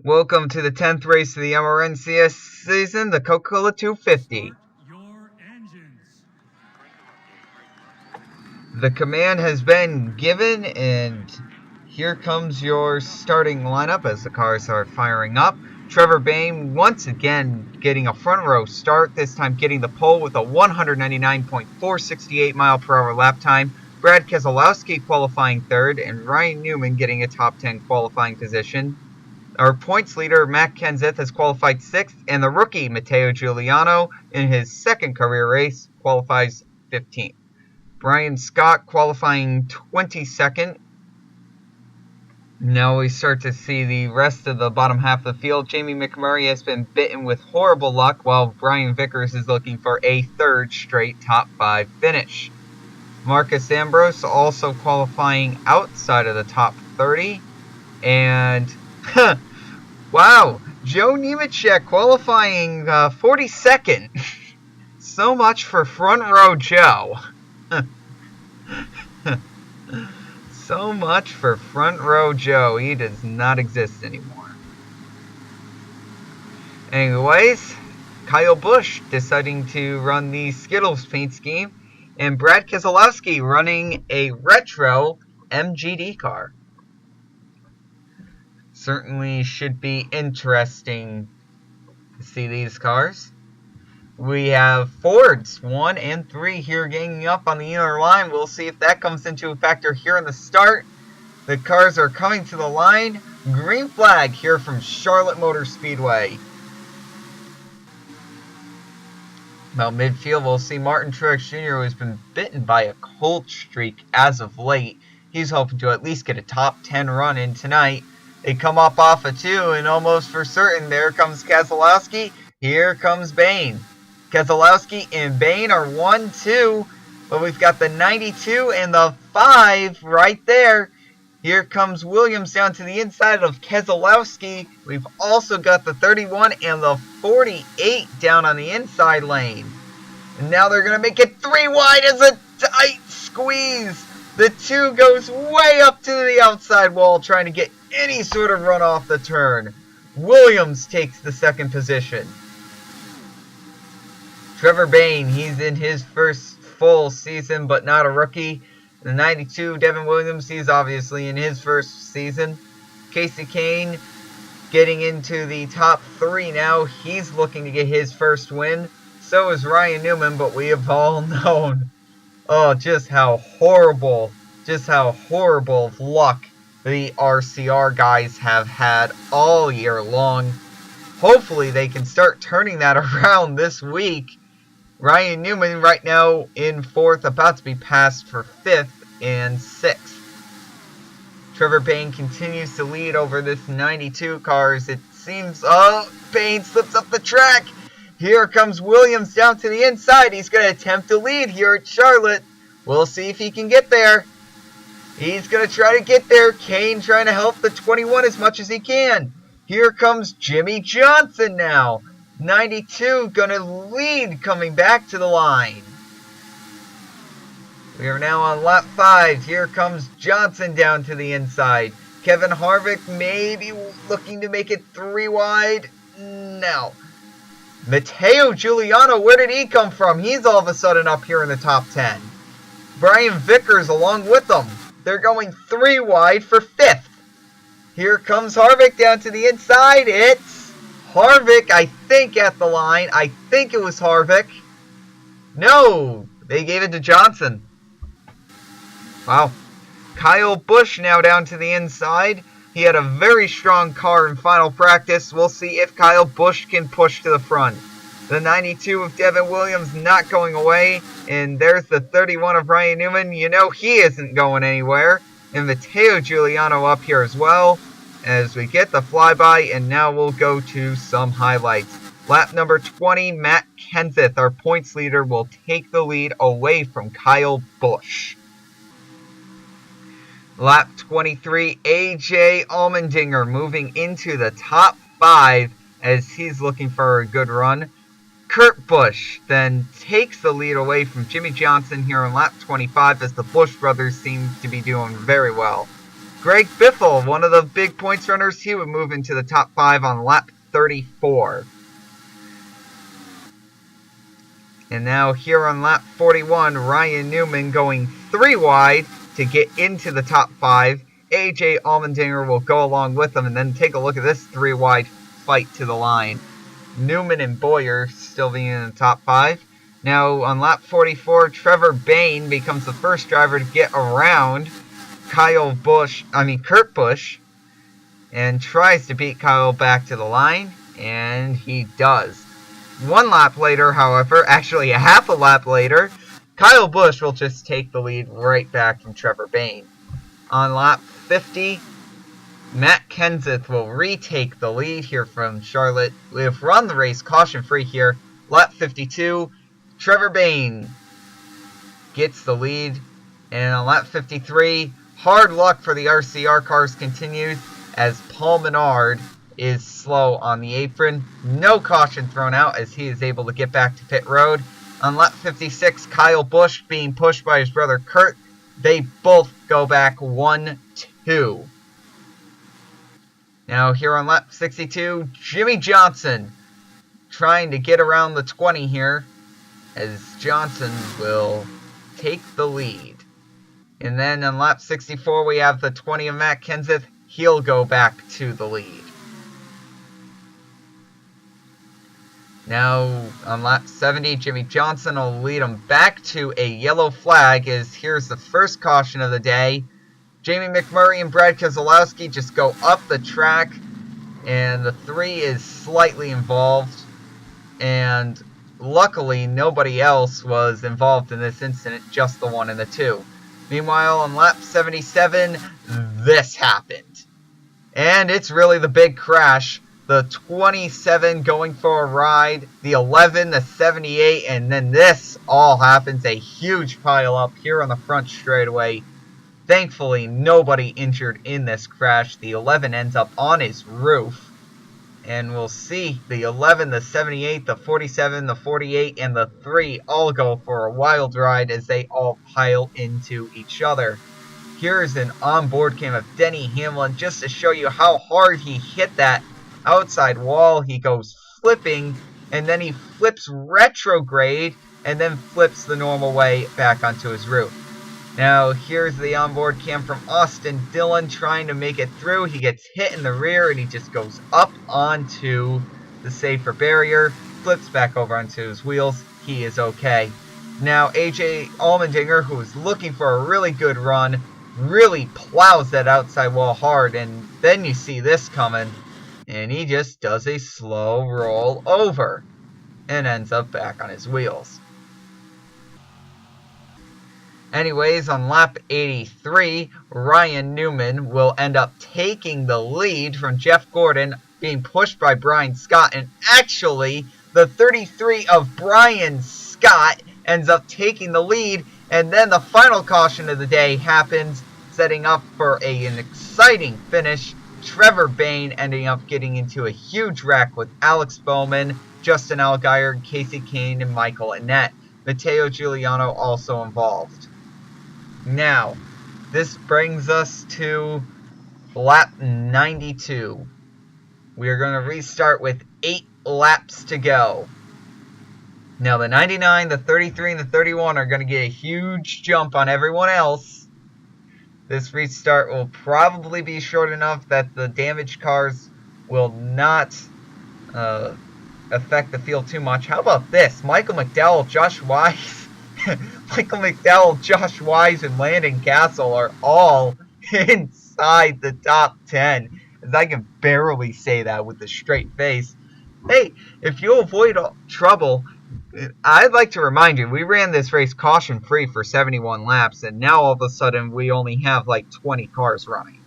Welcome to the 10th race of the MRNCS season, the Coca-Cola 250. The command has been given, and here comes your starting lineup as the cars are firing up. Trevor Bayne once again getting a front row start, this time getting the pole with a 199.468 mile per hour lap time. Brad Keselowski qualifying third, and Ryan Newman getting a top 10 qualifying position. Our points leader, Matt Kenseth, has qualified 6th, and the rookie, Matteo Giuliano, in his second career race, qualifies 15th. Brian Scott qualifying 22nd. Now we start to see the rest of the bottom half of the field. Jamie McMurray has been bitten with horrible luck, while Brian Vickers is looking for a third straight top 5 finish. Marcus Ambrose also qualifying outside of the top 30. And, wow, Joe Nemechek qualifying 42nd. So much for front row Joe. So much for front row Joe. He does not exist anymore. Anyways, Kyle Busch deciding to run the Skittles paint scheme, and Brad Keselowski running a retro MGD car. Certainly should be interesting to see these cars. We have Fords 1 and 3 here ganging up on the inner line. We'll see if that comes into a factor here in the start. The cars are coming to the line. Green flag here from Charlotte Motor Speedway. About midfield, we'll see Martin Truex Jr., who has been bitten by a cold streak as of late. He's hoping to at least get a top 10 run in tonight. They come up off a 2, and almost for certain, there comes Keselowski. Here comes Bayne. Keselowski and Bayne are 1-2, but we've got the 92 and the 5 right there. Here comes Williams down to the inside of Keselowski. We've also got the 31 and the 48 down on the inside lane. And now they're going to make it 3 wide as a tight squeeze. The 2 goes way up to the outside wall, trying to get any sort of run off the turn. Williams takes the second position. Trevor Bayne, he's in his first full season, but not a rookie. The 92, Devon Williams, he's obviously in his first season. Kasey Kahne getting into the top 3 now. He's looking to get his first win. So is Ryan Newman, but we have all known, just how horrible of luck the RCR guys have had all year long. Hopefully they can start turning that around this week. Ryan Newman right now in 4th, about to be passed for 5th and 6th. Trevor Bayne continues to lead over this 92 cars. It seems, Bayne slips up the track. Here comes Williams down to the inside. He's going to attempt to lead here at Charlotte. We'll see if he can get there. He's going to try to get there. Kahne trying to help the 21 as much as he can. Here comes Jimmie Johnson now. 92 going to lead coming back to the line. We are now on lap 5. Here comes Johnson down to the inside. Kevin Harvick maybe looking to make it 3 wide. No. Matteo Giuliano, where did he come from? He's all of a sudden up here in the top 10. Brian Vickers along with them. They're going 3 wide for 5th. Here comes Harvick down to the inside. It's Harvick, I think, at the line. I think it was Harvick. No, they gave it to Johnson. Wow. Kyle Busch now down to the inside. He had a very strong car in final practice. We'll see if Kyle Busch can push to the front. The 92 of Devon Williams not going away. And there's the 31 of Ryan Newman. You know he isn't going anywhere. And Matteo Giuliano up here as well. As we get the flyby, and now we'll go to some highlights. Lap number 20, Matt Kenseth, our points leader, will take the lead away from Kyle Busch. Lap 23, AJ Allmendinger moving into the top 5 as he's looking for a good run. Kurt Busch then takes the lead away from Jimmie Johnson here on lap 25 as the Busch brothers seem to be doing very well. Greg Biffle, one of the big points runners, he would move into the top 5 on lap 34. And now here on lap 41, Ryan Newman going 3 wide to get into the top 5. AJ Allmendinger will go along with them, and then take a look at this 3 wide fight to the line. Newman and Bowyer still being in the top 5. Now on lap 44, Trevor Bayne becomes the first driver to get around Kurt Busch, and tries to beat Kyle back to the line, and he does. 1 lap later, however, actually a half a lap later, Kyle Busch will just take the lead right back from Trevor Bayne. On lap 50, Matt Kenseth will retake the lead here from Charlotte. We have run the race caution-free here. Lap 52, Trevor Bayne gets the lead. And on lap 53, hard luck for the RCR cars continues as Paul Menard is slow on the apron. No caution thrown out as he is able to get back to pit road. On lap 56, Kyle Busch being pushed by his brother Kurt. They both go back 1-2. Now here on lap 62, Jimmie Johnson trying to get around the 20 here as Johnson will take the lead. And then on lap 64, we have the 20 of Matt Kenseth. He'll go back to the lead. Now, on lap 70, Jimmie Johnson will lead him back to a yellow flag as here's the first caution of the day. Jamie McMurray and Brad Keselowski just go up the track, and the 3 is slightly involved. And luckily, nobody else was involved in this incident, just the 1 and the 2. Meanwhile, on lap 77, this happened. And it's really the big crash. The 27 going for a ride, the 11, the 78, and then this all happens. A huge pile up here on the front straightaway. Thankfully, nobody injured in this crash. The 11 ends up on his roof. And we'll see the 11, the 78, the 47, the 48, and the 3 all go for a wild ride as they all pile into each other. Here's an onboard cam of Denny Hamlin just to show you how hard he hit that outside wall. He goes flipping, and then he flips retrograde, and then flips the normal way back onto his roof. Now, here's the onboard cam from Austin Dillon trying to make it through. He gets hit in the rear, and he just goes up onto the safer barrier, flips back over onto his wheels. He is okay. Now, AJ Allmendinger, who is looking for a really good run, really plows that outside wall hard, and then you see this coming, and he just does a slow roll over and ends up back on his wheels. Anyways, on lap 83, Ryan Newman will end up taking the lead from Jeff Gordon, being pushed by Brian Scott. And actually, the 33 of Brian Scott ends up taking the lead. And then the final caution of the day happens, setting up for an exciting finish. Trevor Bayne ending up getting into a huge wreck with Alex Bowman, Justin Allgaier, Kasey Kahne, and Michael Annett. Matteo Giuliano also involved. Now, this brings us to lap 92. We are going to restart with 8 laps to go. Now, the 99, the 33, and the 31 are going to get a huge jump on everyone else. This restart will probably be short enough that the damaged cars will not affect the field too much. How about this? Michael McDowell, Josh Wise... Michael McDowell, Josh Wise, and Landon Cassill are all inside the top 10. As I can barely say that with a straight face. Hey, if you avoid trouble, I'd like to remind you, we ran this race caution-free for 71 laps, and now all of a sudden we only have like 20 cars running.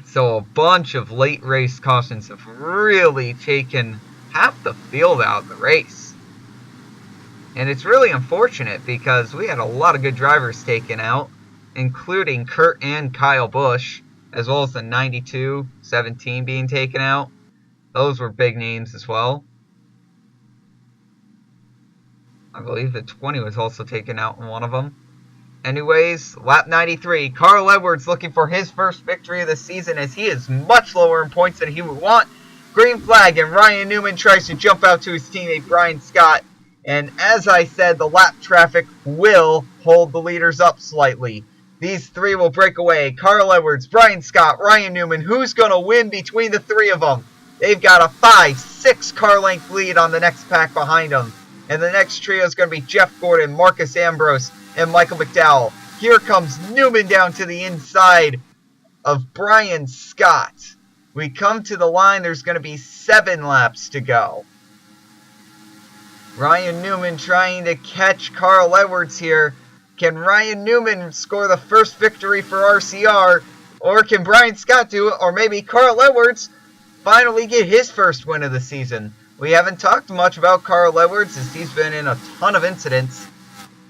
So a bunch of late race cautions have really taken half the field out of the race. And it's really unfortunate because we had a lot of good drivers taken out, including Kurt and Kyle Busch, as well as the 92, 17 being taken out. Those were big names as well. I believe the 20 was also taken out in one of them. Anyways, lap 93. Carl Edwards looking for his first victory of the season as he is much lower in points than he would want. Green flag, and Ryan Newman tries to jump out to his teammate Brian Scott. And as I said, the lap traffic will hold the leaders up slightly. These three will break away. Carl Edwards, Brian Scott, Ryan Newman. Who's going to win between the three of them? They've got a 5-6 car length lead on the next pack behind them. And the next trio is going to be Jeff Gordon, Marcus Ambrose, and Michael McDowell. Here comes Newman down to the inside of Brian Scott. We come to the line. There's going to be 7 laps to go. Ryan Newman trying to catch Carl Edwards here. Can Ryan Newman score the first victory for RCR? Or can Brian Scott do it? Or maybe Carl Edwards finally get his first win of the season? We haven't talked much about Carl Edwards as he's been in a ton of incidents.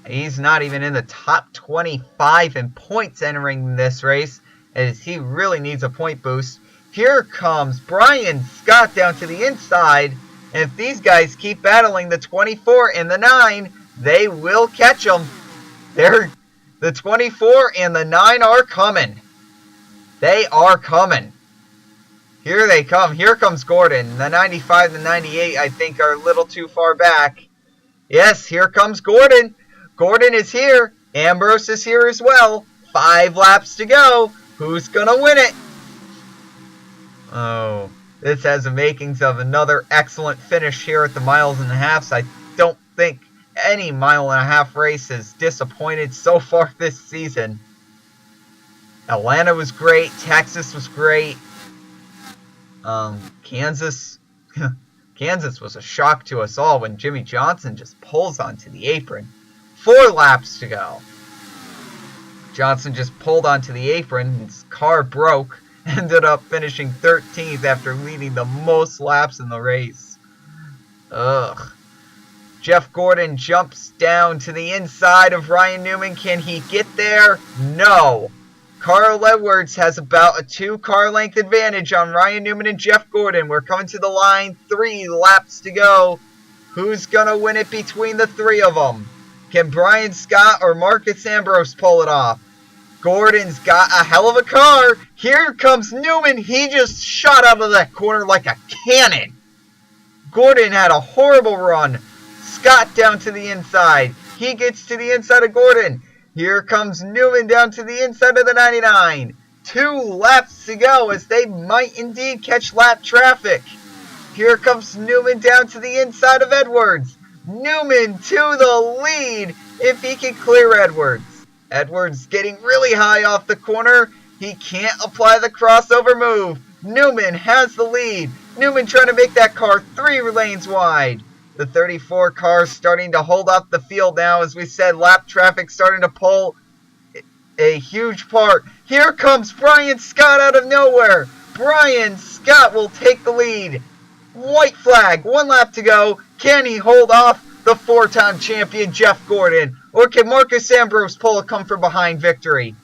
He's not even in the top 25 in points entering this race, as he really needs a point boost. Here comes Brian Scott down to the inside. And if these guys keep battling the 24 and the 9, they will catch them. The 24 and the 9 are coming. They are coming. Here they come. Here comes Gordon. The 95 and the 98, I think, are a little too far back. Yes, here comes Gordon. Gordon is here. Ambrose is here as well. 5 laps to go. Who's going to win it? Oh, this has the makings of another excellent finish here at the miles and a halves. I don't think any mile-and-a-half race has disappointed so far this season. Atlanta was great. Texas was great. Kansas was a shock to us all when Jimmie Johnson just pulls onto the apron. 4 laps to go. Johnson just pulled onto the apron. His car broke. Ended up finishing 13th after leading the most laps in the race. Ugh. Jeff Gordon jumps down to the inside of Ryan Newman. Can he get there? No. Carl Edwards has about a 2-car length advantage on Ryan Newman and Jeff Gordon. We're coming to the line. 3 laps to go. Who's going to win it between the 3 of them? Can Brian Scott or Marcus Ambrose pull it off? Gordon's got a hell of a car. Here comes Newman. He just shot out of that corner like a cannon. Gordon had a horrible run. Scott down to the inside. He gets to the inside of Gordon. Here comes Newman down to the inside of the 99. 2 laps to go as they might indeed catch lap traffic. Here comes Newman down to the inside of Edwards. Newman to the lead if he can clear Edwards. Edwards getting really high off the corner. He can't apply the crossover move. Newman has the lead. Newman trying to make that car 3 lanes wide. The 34 car starting to hold up the field now. As we said, lap traffic starting to pull a huge part. Here comes Brian Scott out of nowhere. Brian Scott will take the lead. White flag, 1 lap to go. Can he hold off the 4-time champion Jeff Gordon? Or can Marcus Ambrose pull a come-from-behind victory?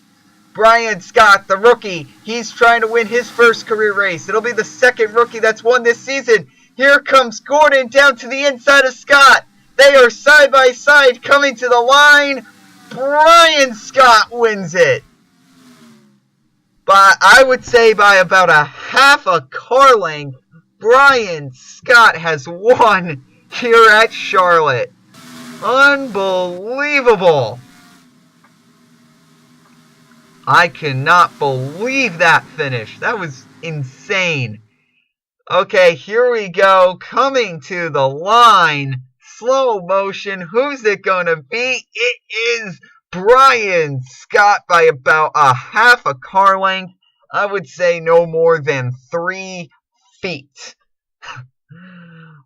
Brian Scott, the rookie, he's trying to win his first career race. It'll be the 2nd rookie that's won this season. Here comes Gordon down to the inside of Scott. They are side by side coming to the line. Brian Scott wins it. But I would say by about a half a car length, Brian Scott has won here at Charlotte. Unbelievable. I cannot believe that finish. That was insane. Okay, here we go. Coming to the line. Slow motion. Who's it going to be? It is Brian Scott by about a half a car length. I would say no more than 3 feet.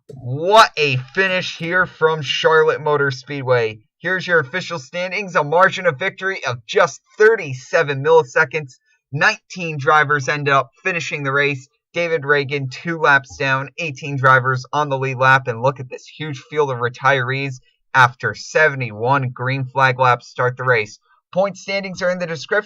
What a finish here from Charlotte Motor Speedway. Here's your official standings. A margin of victory of just 37 milliseconds. 19 drivers ended up finishing the race. David Ragan 2 laps down. 18 drivers on the lead lap. And look at this huge field of retirees after 71 green flag laps start the race. Point standings are in the description.